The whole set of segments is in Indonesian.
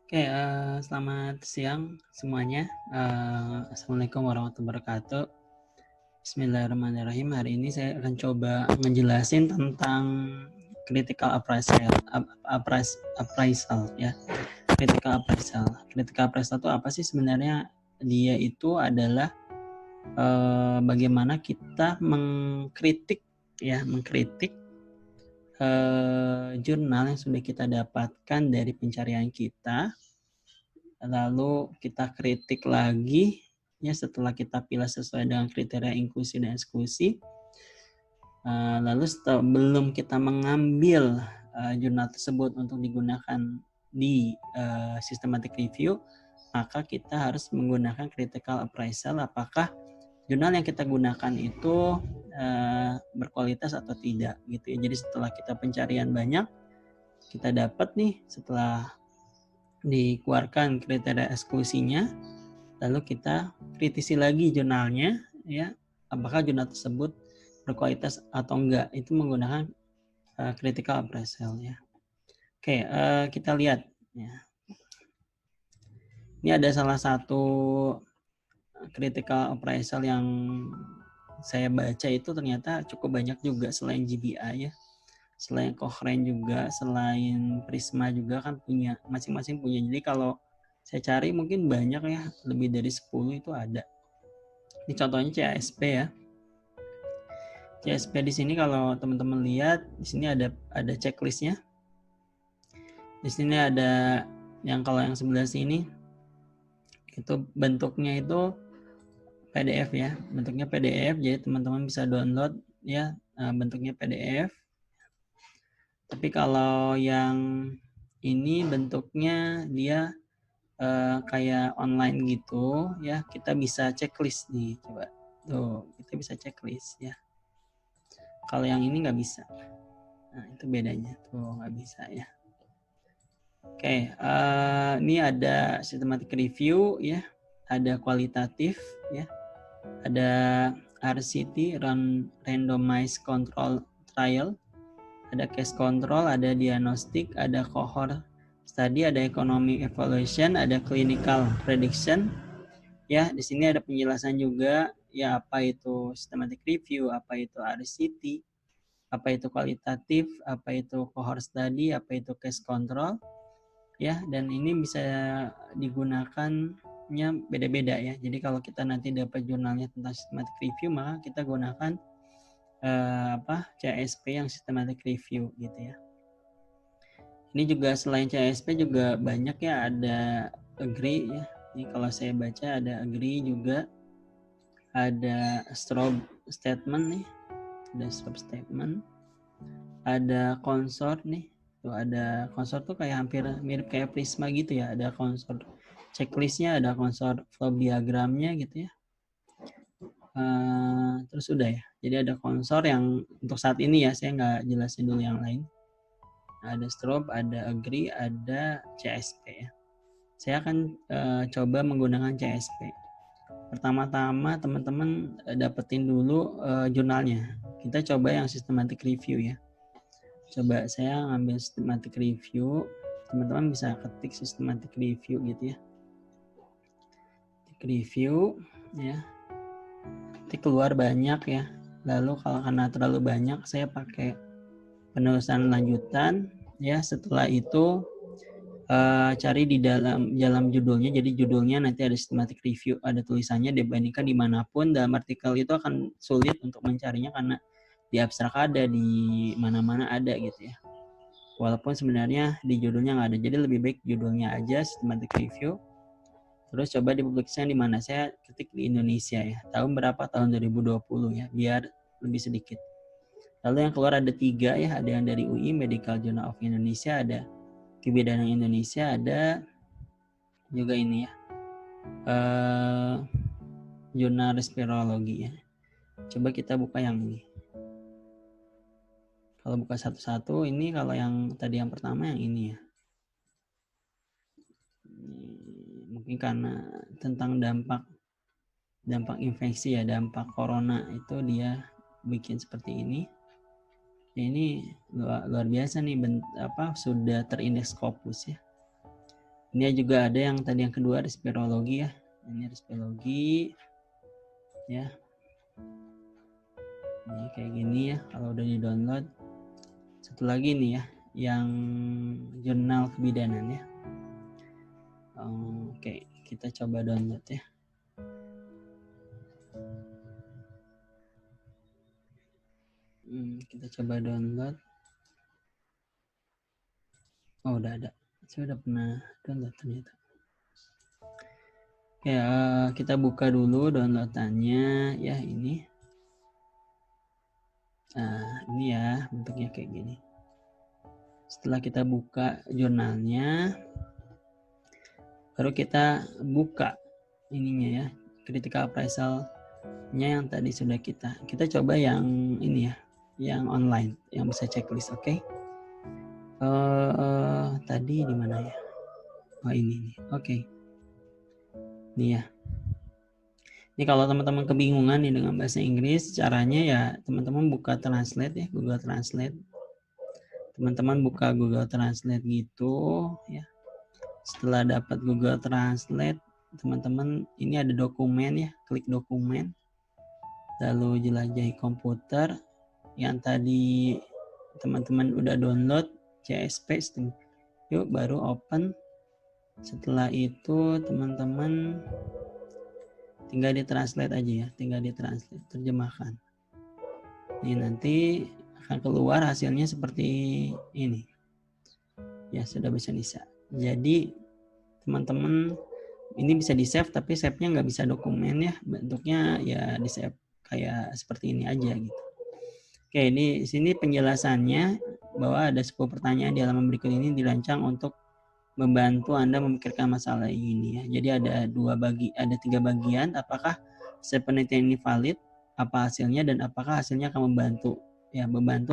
Oke, selamat siang semuanya. Assalamualaikum warahmatullahi wabarakatuh. Bismillahirrahmanirrahim. Hari ini saya akan coba ngejelasin tentang critical appraisal ya. Critical appraisal. Critical appraisal itu apa sih sebenarnya? Dia itu adalah bagaimana kita mengkritik jurnal yang sudah kita dapatkan dari pencarian kita, lalu kita kritik lagi ya setelah kita pilih sesuai dengan kriteria inklusi dan eksklusi. Lalu sebelum kita mengambil jurnal tersebut untuk digunakan di systematic review, maka kita harus menggunakan critical appraisal apakah jurnal yang kita gunakan itu berkualitas atau tidak gitu ya. Jadi setelah kita pencarian banyak, kita dapat nih setelah dikeluarkan kriteria eksklusinya, lalu kita kritisi lagi jurnalnya ya, apakah jurnal tersebut berkualitas atau enggak. Itu menggunakan critical appraisal ya. Oke, kita lihat ya. Ini ada salah satu critical appraisal yang saya baca itu ternyata cukup banyak juga selain GBI ya. Selain Cochrane juga, selain Prisma juga kan punya, masing-masing punya. Jadi kalau saya cari mungkin banyak ya, lebih dari 10 itu ada. Ini contohnya CASP ya. CASP di sini kalau teman-teman lihat, di sini ada checklistnya. Di sini ada yang kalau yang sebelah sini itu bentuknya itu PDF ya, bentuknya PDF. Jadi teman-teman bisa download ya, bentuknya PDF. Tapi kalau yang ini bentuknya dia kayak online gitu ya, kita bisa checklist nih, coba tuh kita bisa checklist ya. Kalau yang ini nggak bisa, nah itu bedanya tuh, nggak bisa ya. Oke, ini ada systematic review ya, ada kualitatif ya, ada RCT randomized control trial, ada case control, ada diagnostic, ada cohort study, ada economic evaluation, ada clinical prediction. Ya, di sini ada penjelasan juga ya, apa itu systematic review, apa itu RCT, apa itu kualitatif, apa itu cohort study, apa itu case control. Ya, dan ini bisa digunakannya beda-beda ya. Jadi kalau kita nanti dapat jurnalnya tentang systematic review, maka kita gunakan CSP yang systematic review gitu ya. Ini juga selain CSP juga banyak ya, ada agree ya. Ini kalau saya baca ada agree juga, ada strobe statement nih, ada strobe statement, ada consort nih. Tuh ada consort tuh kayak hampir mirip kayak Prisma gitu ya, ada consort checklistnya, ada consort flow diagramnya gitu ya. Terus udah ya, jadi ada consort yang untuk saat ini ya, saya nggak jelasin dulu yang lain. Ada strobe, ada agree, ada CSP ya. Saya akan coba menggunakan CSP. Pertama-tama teman-teman dapetin dulu jurnalnya. Kita coba yang systematic review ya. Coba saya ngambil systematic review. Teman-teman bisa ketik systematic review gitu ya. Review ya. Nanti keluar banyak ya. Lalu kalau karena terlalu banyak, saya pakai penulisan lanjutan ya. Setelah itu cari di dalam judulnya. Jadi judulnya nanti ada systematic review, ada tulisannya, dibandingkan dimanapun dalam artikel itu akan sulit untuk mencarinya karena di abstrak ada, di mana-mana ada gitu ya. Walaupun sebenarnya di judulnya nggak ada. Jadi lebih baik judulnya aja systematic review. Terus coba dipublikasikan di mana, saya ketik di Indonesia ya. Tahun berapa? Tahun 2020 ya, biar lebih sedikit. Lalu yang keluar ada 3 ya, ada yang dari UI, Medical Journal of Indonesia, ada Kebidanan Indonesia, ada juga ini ya, jurnal respirologi ya. Coba kita buka yang ini. Kalau buka satu-satu, ini kalau yang tadi yang pertama yang ini ya. Mungkin karena tentang dampak infeksi ya, dampak corona itu dia bikin seperti ini. Ya, ini luar biasa nih, sudah terindeks Scopus ya. Ini juga ada yang tadi yang kedua, respirologi ya. Ini respirologi ya. Ini kayak gini ya kalau udah di download. Satu lagi nih ya, yang jurnal kebidanan ya. Oke, kita coba download ya. Kita coba download. Oh, udah ada. Saya udah pernah download ternyata. Oke, kita buka dulu downloadannya ya ini. Nah, ini ya bentuknya kayak gini. Setelah kita buka jurnalnya, baru kita buka ininya ya, critical appraisal-nya yang tadi sudah kita coba yang ini ya, yang online, yang bisa checklist, oke? Tadi di mana ya? Oh ini nih, oke. Nih ya. Ini kalau teman-teman kebingungan nih dengan bahasa Inggris, caranya ya teman-teman buka Translate ya, Google Translate. Teman-teman buka Google Translate gitu ya. Setelah dapat Google Translate, teman-teman ini ada dokumen ya, klik dokumen. Lalu jelajahi komputer yang tadi teman-teman udah download CSP. Yuk baru open. Setelah itu teman-teman tinggal ditranslate aja ya, tinggal ditranslate, terjemahkan. Ini nanti akan keluar hasilnya seperti ini. Ya sudah bisa. Jadi teman-teman ini bisa di save, tapi save-nya nggak bisa dokumen ya, bentuknya ya di save kayak seperti ini aja gitu. Oke, ini sini penjelasannya bahwa ada 10 pertanyaan di halaman berikut ini dirancang untuk membantu Anda memikirkan masalah ini ya. Jadi ada 3 bagian. Apakah penelitian ini valid? Apa hasilnya dan apakah hasilnya akan membantu? Ya, membantu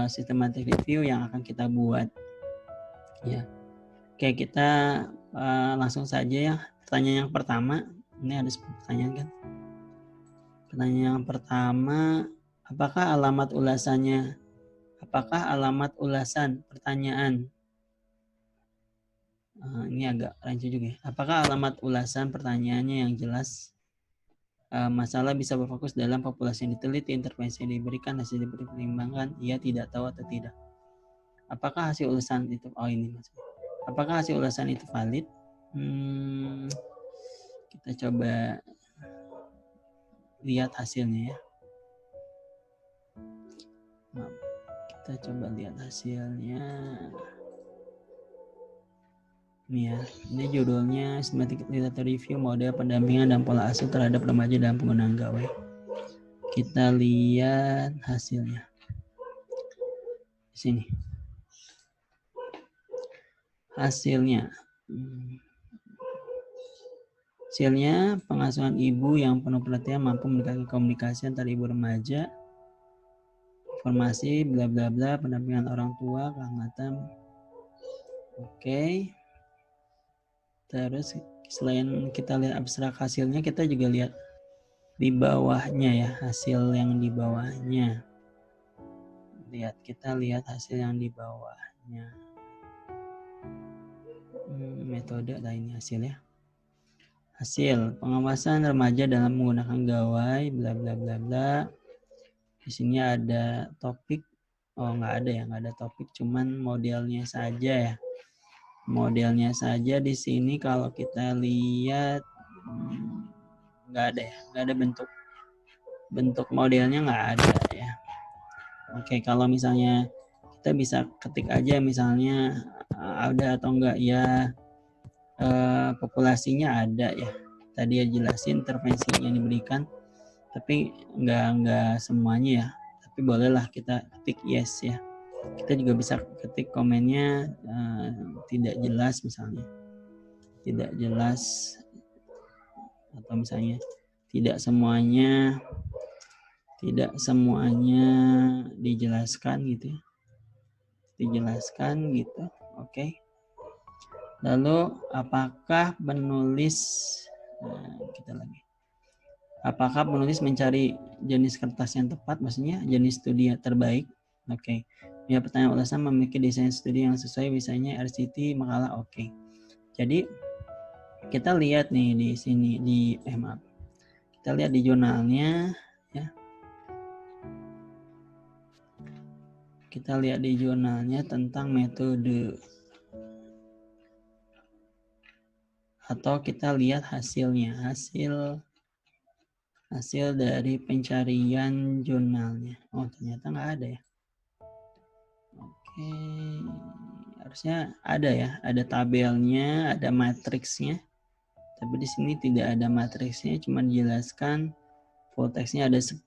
systematic review yang akan kita buat. Ya. Oke, kita langsung saja ya. Pertanyaan yang pertama, ini ada 10 pertanyaan kan? Pertanyaan yang pertama, apakah alamat ulasan pertanyaan? Ini agak rancu juga ya. Apakah alamat ulasan pertanyaannya yang jelas? Masalah bisa berfokus dalam populasi yang diteliti, intervensi yang diberikan, hasil dipertimbangkan, ia tidak tahu atau tidak. Apakah hasil ulasan itu, apakah hasil ulasan itu valid? Kita coba lihat hasilnya ya. Kita coba lihat hasilnya. Ini ya, ini judulnya Systematic Literature Review, model pendampingan dan pola asuh terhadap remaja dalam penggunaan gawai. Kita lihat hasilnya. Di sini. Hasilnya pengasuhan ibu yang penuh perhatian mampu mendekatkan komunikasi antar ibu remaja, informasi bla bla bla, pendampingan orang tua, kehangatan. Oke. Terus selain kita lihat abstrak hasilnya, kita juga lihat di bawahnya ya, hasil yang di bawahnya. Kita lihat hasil yang di bawahnya. Metode ini hasilnya. Hasil pengawasan remaja dalam menggunakan gawai bla bla bla bla. Di sini ada topik. Oh, nggak ada topik, cuman modelnya saja ya. Modelnya saja di sini kalau kita lihat nggak ada bentuk modelnya nggak ada ya. Oke, kalau misalnya kita bisa ketik aja misalnya ada atau enggak ya, populasinya ada ya. Tadi ya jelasin intervensi yang diberikan, tapi enggak semuanya ya. Tapi bolehlah kita ketik yes ya. Kita juga bisa ketik komennya tidak jelas misalnya. Tidak jelas, atau misalnya tidak semuanya dijelaskan gitu ya. Dijelaskan gitu. Oke. Lalu apakah penulis mencari jenis kertas yang tepat, maksudnya jenis studi terbaik? Oke. Ya, pertanyaan ulasan memiliki desain studi yang sesuai, misalnya RCT, makalah, oke. Jadi kita lihat nih di sini maaf. Kita lihat di jurnalnya ya. Kita lihat di jurnalnya tentang metode. Atau kita lihat hasilnya, hasil dari pencarian jurnalnya. Oh, ternyata nggak ada ya. Oke, harusnya ada ya, ada tabelnya, ada matriksnya. Tapi di sini tidak ada matriksnya, cuma dijelaskan full text-nya ada 10,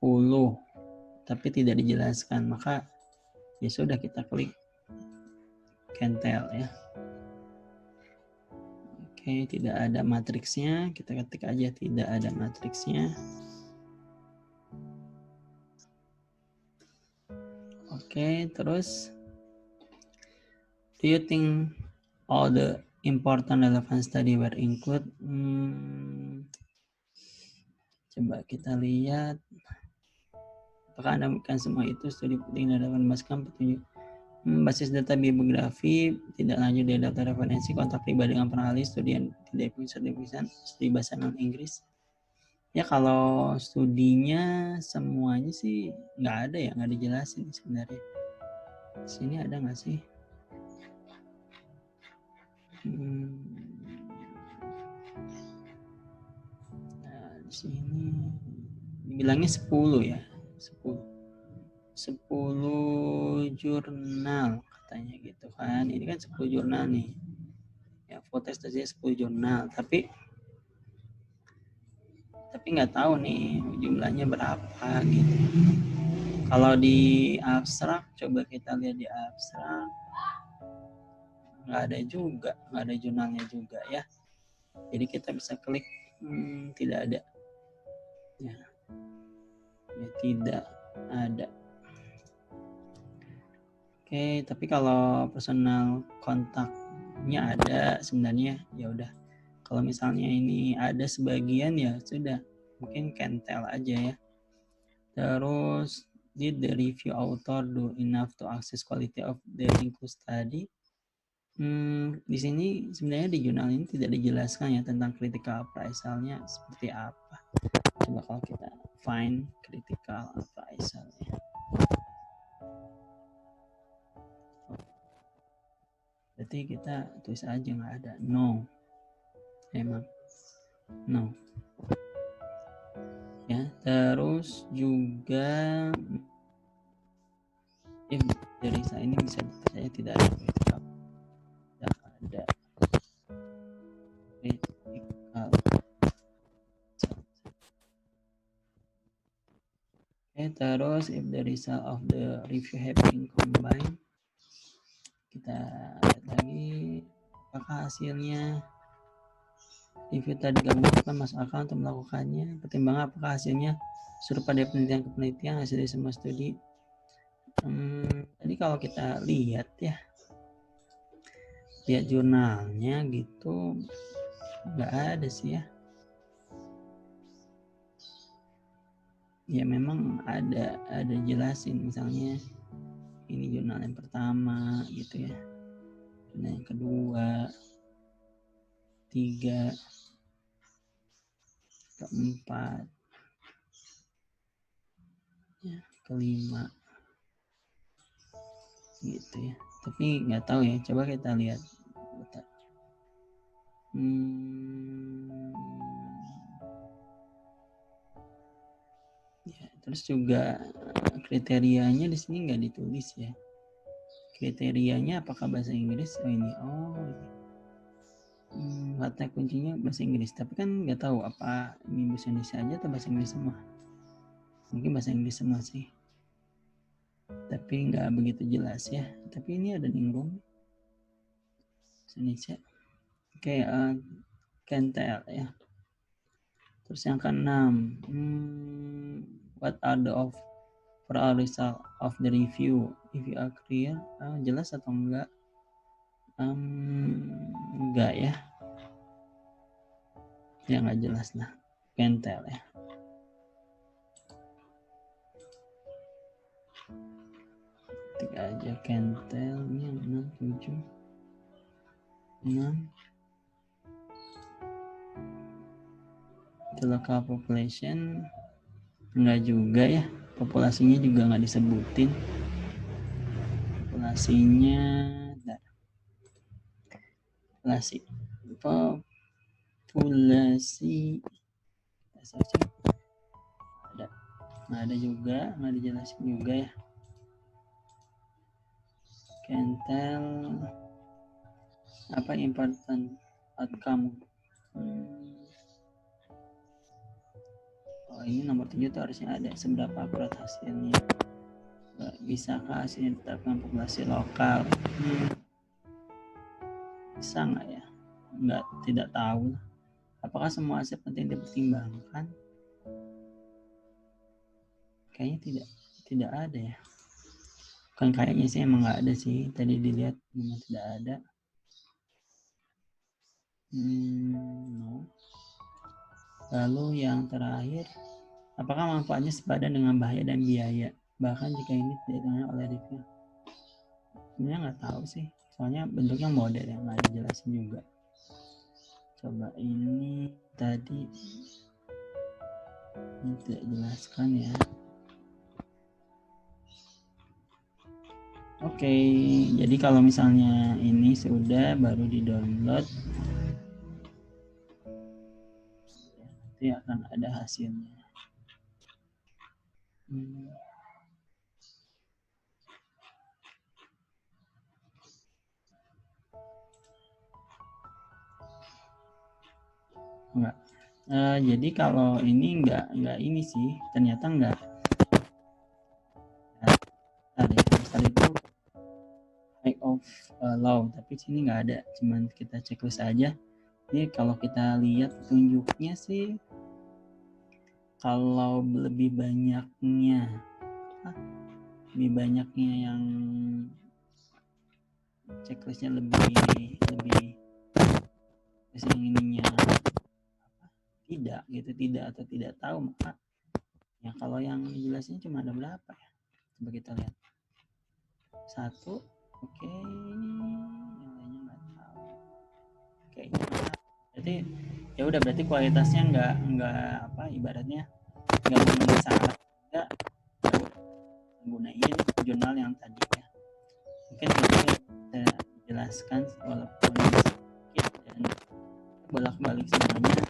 tapi tidak dijelaskan. Maka ya sudah, kita klik can tell ya. Oke, tidak ada matriksnya, kita ketik aja tidak ada matriksnya. Oke, terus do you think all the important relevant study were include? Coba kita lihat apakah Anda menemukan semua itu studi penting dan dapat memasukkan petunjuk basis data bibliografi, tidak lanjut dari data referensi, kontak pribadi dengan penahali, studi yang tidak punya sertifikat, studi bahasa non Inggris. Ya kalau studinya semuanya sih nggak ada ya, nggak dijelasin sebenarnya. Sini ada nggak sih? Nah, di sini dibilangnya 10 ya, 10 jurnal katanya gitu kan. Ini kan 10 jurnal nih. Ya, foto saja 10 jurnal, tapi nggak tahu nih jumlahnya berapa gitu. Kalau di abstrak, coba kita lihat di abstrak, nggak ada juga, nggak ada jurnalnya juga ya. Jadi kita bisa klik tidak ada ya, tidak ada. Oke, tapi kalau personal kontaknya ada sebenarnya, ya udah. Kalau misalnya ini ada sebagian ya sudah, mungkin can tell aja ya. Terus did the review author do enough to access quality of the include study? Di sini sebenarnya di jurnal ini tidak dijelaskan ya tentang critical appraisalnya seperti apa. Coba kalau kita find critical appraisalnya. Berarti kita tulis aja nggak ada, no. Emang no. Ya, terus juga dari saya ini bisa saya tidak ada critical. Tidak ada critical. Okay, terus if the result of the review have been combined, kita lihat lagi apakah hasilnya review tadi gabungkan masuk akal untuk melakukannya. Pertimbangan apakah hasilnya serupa dari penelitian ke penelitian, hasil dari semua studi. Tadi kalau kita lihat ya, lihat jurnalnya gitu nggak ada sih ya. Ya memang ada jelasin, misalnya ini jurnal yang pertama gitu ya, jurnal yang kedua, 3, keempat, ya, kelima gitu ya. Tapi nggak tahu ya, coba kita lihat. Ya, terus juga kriterianya di sini nggak ditulis ya. Kriterianya apakah bahasa Inggris? Oh ini, kata kuncinya bahasa Inggris. Tapi kan nggak tahu apa ini bahasa Indonesia aja atau bahasa Inggris semua. Mungkin bahasa Inggris semua sih. Tapi nggak begitu jelas ya. Tapi ini ada ninggung bahasa Indonesia. Oke, can tell ya. Terus yang keenam, what are the overall result of the review? If you are clear, jelas atau enggak? Enggak ya. Ya nggak jelas lah. Can tell ya. ketik aja Cantel ini 676 the local population enggak juga ya, populasinya juga nggak disebutin. Populasi nggak ada juga, nggak dijelasin juga ya. Cantel apa important outcome. Oh, ini nomor 7 tuh harusnya ada seberapa akurat hasilnya. Bisakah hasilnya ditetapkan populasi lokal? Bisa nggak ya? Tidak tahu. Apakah semua hasil penting dipertimbangkan? Kayaknya tidak ada ya. Kan kayaknya sih emang nggak ada sih. Tadi dilihat memang tidak ada. No. Lalu yang terakhir, apakah manfaatnya sepadan dengan bahaya dan biaya? Bahkan jika ini tidak ditanya oleh review. Sebenarnya nggak tahu sih. Soalnya bentuknya model yang nggak dijelasin juga. Coba ini tadi ini tidak jelaskan ya. Oke, jadi kalau misalnya ini sudah baru di-download, nanti akan ada hasilnya. Enggak. Jadi kalau ini enggak ini sih, ternyata enggak. Tadi itu high of low, tapi sini enggak ada, cuman kita checklist aja. Ini kalau kita lihat petunjuknya sih, kalau lebih banyaknya yang checklistnya lebih yang ininya tidak atau tidak tahu, maka ya kalau yang jelasnya cuma ada berapa ya, coba kita lihat 1, oke, yang lainnya nggak tahu, oke, berarti ya udah, berarti kualitasnya nggak apa, ibaratnya nggak memenuhi syarat, nggak menggunakan jurnal yang tadi ya. Mungkin itu kita jelaskan walaupun sedikit dan bolak-balik semuanya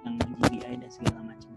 yang GBI dan segala macam.